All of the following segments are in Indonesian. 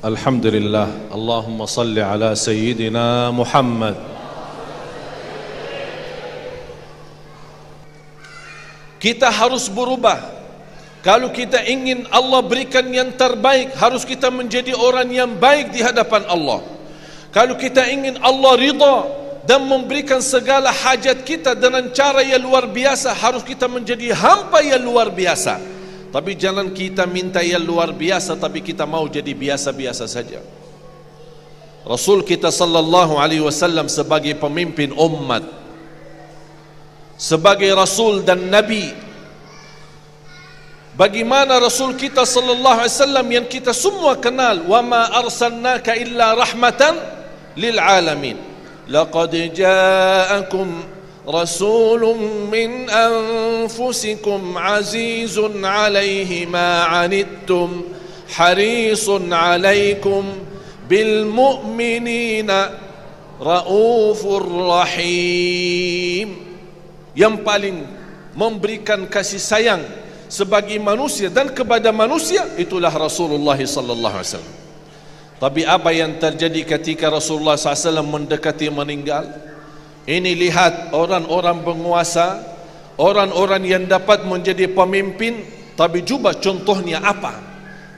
Alhamdulillah. Allahumma salli ala Sayyidina Muhammad. Kita harus berubah. Kalau kita ingin Allah berikan yang terbaik, harus kita menjadi orang yang baik di hadapan Allah. Kalau kita ingin Allah ridha dan memberikan segala hajat kita dengan cara yang luar biasa, harus kita menjadi hamba yang luar biasa. Tapi jangan kita minta yang luar biasa, tapi kita mau jadi biasa-biasa saja. Rasul kita sallallahu alaihi wasallam sebagai pemimpin umat, sebagai Rasul dan Nabi, bagaimana Rasul kita sallallahu alaihi wasallam yang kita semua kenal, wa ma arsalnaka illa rahmatan lil alamin. Laqad ja'akum rasulun min anfusikum azizun alaihi ma anittum harisun alaikum bil mu'minina raufur rahim. Yang paling memberikan kasih sayang sebagai manusia dan kepada manusia itulah Rasulullah sallallahu alaihi wasallam. Tapi apa yang terjadi ketika Rasulullah SAW mendekati meninggal? Ini lihat orang-orang penguasa, orang-orang yang dapat menjadi pemimpin, tapi juga contohnya apa?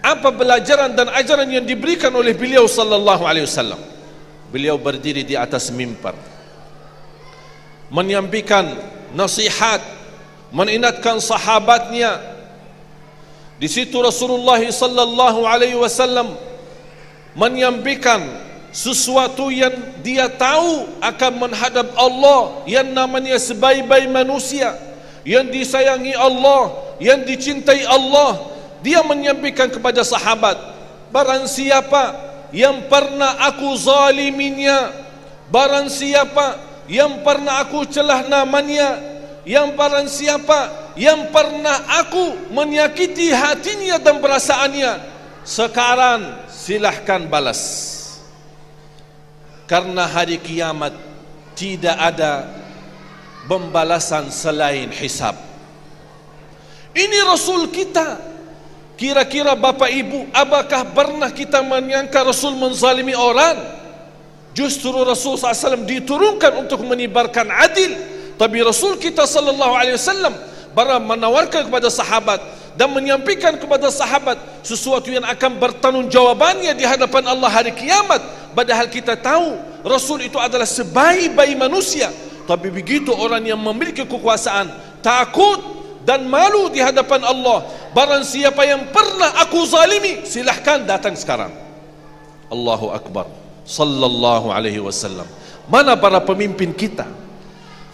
Apa pelajaran dan ajaran yang diberikan oleh beliau sallallahu alaihi wasallam? Beliau berdiri di atas mimbar, menyampaikan nasihat, mengingatkan sahabatnya. Di situ Rasulullah sallallahu alaihi wasallam menyampaikan sesuatu yang dia tahu akan menghadap Allah, yang namanya sebaik-baik manusia, yang disayangi Allah, yang dicintai Allah. Dia menyampaikan kepada sahabat, barang siapa yang pernah aku zaliminya, barang siapa yang pernah aku celah namanya, yang barang siapa yang pernah aku menyakiti hatinya dan perasaannya, sekarang silahkan balas. Karena hari kiamat tidak ada pembalasan selain hisab. Ini Rasul kita. Kira-kira Bapak Ibu, apakah pernah kita menyangka Rasul menzalimi orang? Justru Rasul SAW diturunkan untuk menyebarkan adil. Tapi Rasul kita SAW menawarkan kepada sahabat dan menyampaikan kepada sahabat sesuatu yang akan bertanggungjawabnya di hadapan Allah hari kiamat. Padahal kita tahu Rasul itu adalah sebaik-baik manusia, tapi begitu orang yang memiliki kekuasaan takut dan malu di hadapan Allah. Barang siapa yang pernah aku zalimi, silahkan datang sekarang. Allahu Akbar. Sallallahu alaihi wasallam. Mana para pemimpin kita?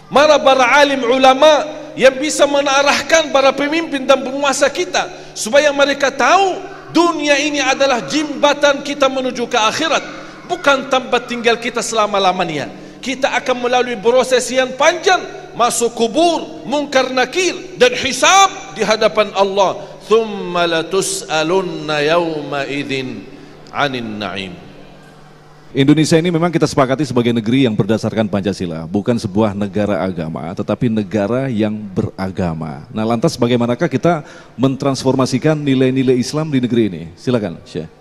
Mana para alim ulama yang bisa menarahkan para pemimpin dan penguasa kita supaya mereka tahu dunia ini adalah jembatan kita menuju ke akhirat, bukan tempat tinggal kita selama-lamanya. Kita akan melalui proses yang panjang, masuk kubur, mungkar nakir dan hisab di hadapan Allah. Thumma latus'alunna yawma idzin 'anil na'im. Indonesia ini memang kita sepakati sebagai negeri yang berdasarkan Pancasila, bukan sebuah negara agama, tetapi negara yang beragama. Nah, lantas bagaimanakah kita mentransformasikan nilai-nilai Islam di negeri ini? Silakan, Syekh.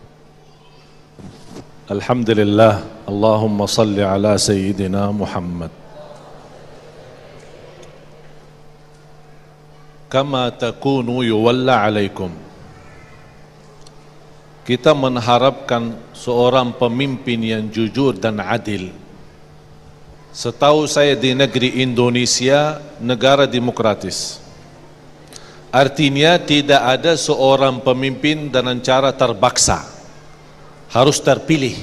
Alhamdulillah. Allahumma salli ala Sayyidina Muhammad. Kama takunu yuwalla alaikum. Kita mengharapkan seorang pemimpin yang jujur dan adil. Setahu saya di negeri Indonesia, negara demokratis. Artinya tidak ada seorang pemimpin dengan cara terpaksa. Harus terpilih.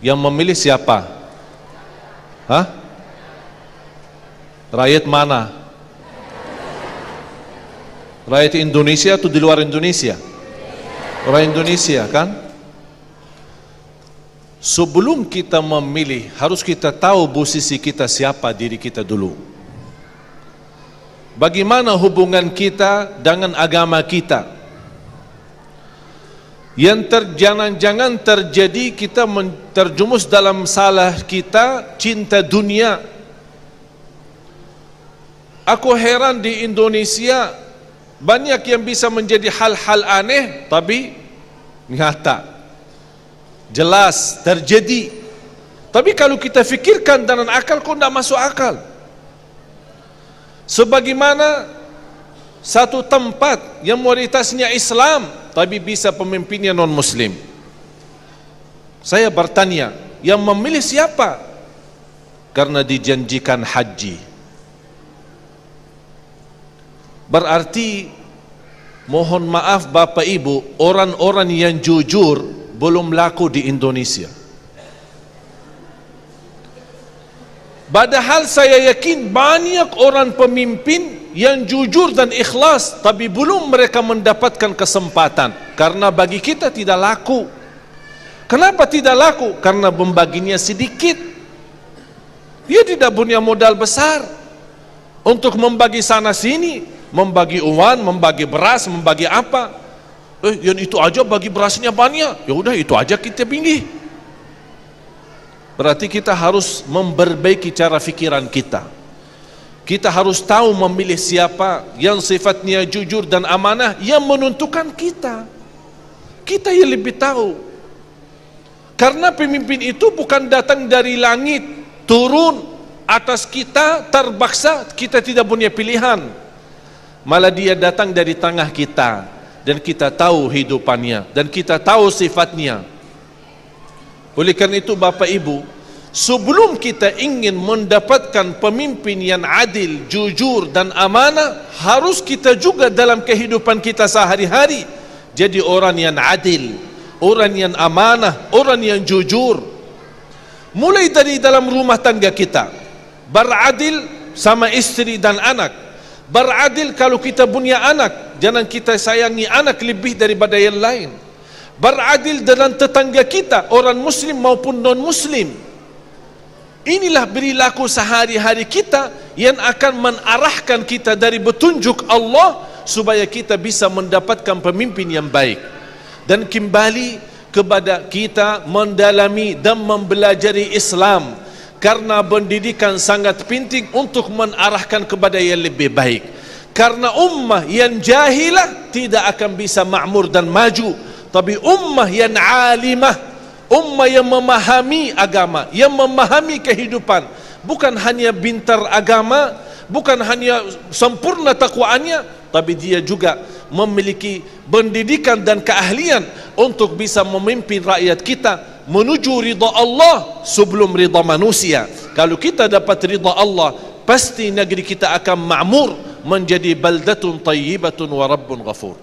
Yang memilih siapa? Hah? Rakyat mana? Rakyat Indonesia atau di luar Indonesia? Orang Indonesia kan? Sebelum kita memilih, harus kita tahu posisi kita siapa, diri kita dulu. Bagaimana hubungan kita dengan agama kita? Yang jangan terjadi kita terjumus dalam salah kita cinta dunia. Aku heran di Indonesia banyak yang bisa menjadi hal-hal aneh tapi nyata. jelas terjadi. Tapi kalau kita fikirkan dengan akal, kok tidak masuk akal. Sebagaimana satu tempat yang mayoritasnya Islam, tapi bisa pemimpinnya non-Muslim. Saya bertanya, yang memilih siapa? Karena dijanjikan haji. Berarti, mohon maaf Bapak Ibu, orang-orang yang jujur belum laku di Indonesia. Padahal saya yakin banyak orang pemimpin yang jujur dan ikhlas, tapi belum mereka mendapatkan kesempatan. Karena bagi kita tidak laku. Kenapa tidak laku? Karena membaginya sedikit. Dia tidak punya modal besar untuk membagi sana sini, membagi uang, membagi beras, membagi apa. Yang itu aja bagi berasnya banyak. Ya udah itu aja kita pilih. Berarti kita harus memperbaiki cara fikiran kita. Kita harus tahu memilih siapa yang sifatnya jujur dan amanah, yang menentukan kita. Kita yang lebih tahu. Karena pemimpin itu bukan datang dari langit, turun atas kita, terpaksa, kita tidak punya pilihan. Malah dia datang dari tengah kita, dan kita tahu hidupannya, dan kita tahu sifatnya. Oleh karena itu Bapak Ibu, sebelum kita ingin mendapatkan pemimpin yang adil, jujur dan amanah, harus kita juga dalam kehidupan kita sehari-hari jadi orang yang adil, orang yang amanah, orang yang jujur. Mulai dari dalam rumah tangga kita, beradil sama istri dan anak. Beradil kalau kita punya anak, jangan kita sayangi anak lebih daripada yang lain. Beradil dengan tetangga kita, orang muslim maupun non muslim. Inilah perilaku sehari-hari kita yang akan mengarahkan kita dari petunjuk Allah supaya kita bisa mendapatkan pemimpin yang baik. Dan kembali kepada kita mendalami dan mempelajari Islam, karena pendidikan sangat penting untuk mengarahkan kepada yang lebih baik. Karena ummah yang jahilah tidak akan bisa makmur dan maju, tapi ummah yang alimah, ummah yang memahami agama, yang memahami kehidupan, bukan hanya pintar agama, bukan hanya sempurna takwaannya, tapi dia juga memiliki pendidikan dan keahlian untuk bisa memimpin rakyat kita menuju ridha Allah sebelum ridha manusia. Kalau kita dapat ridha Allah, pasti negeri kita akan makmur, menjadi baldatun tayyibatun wa rabbun ghafur.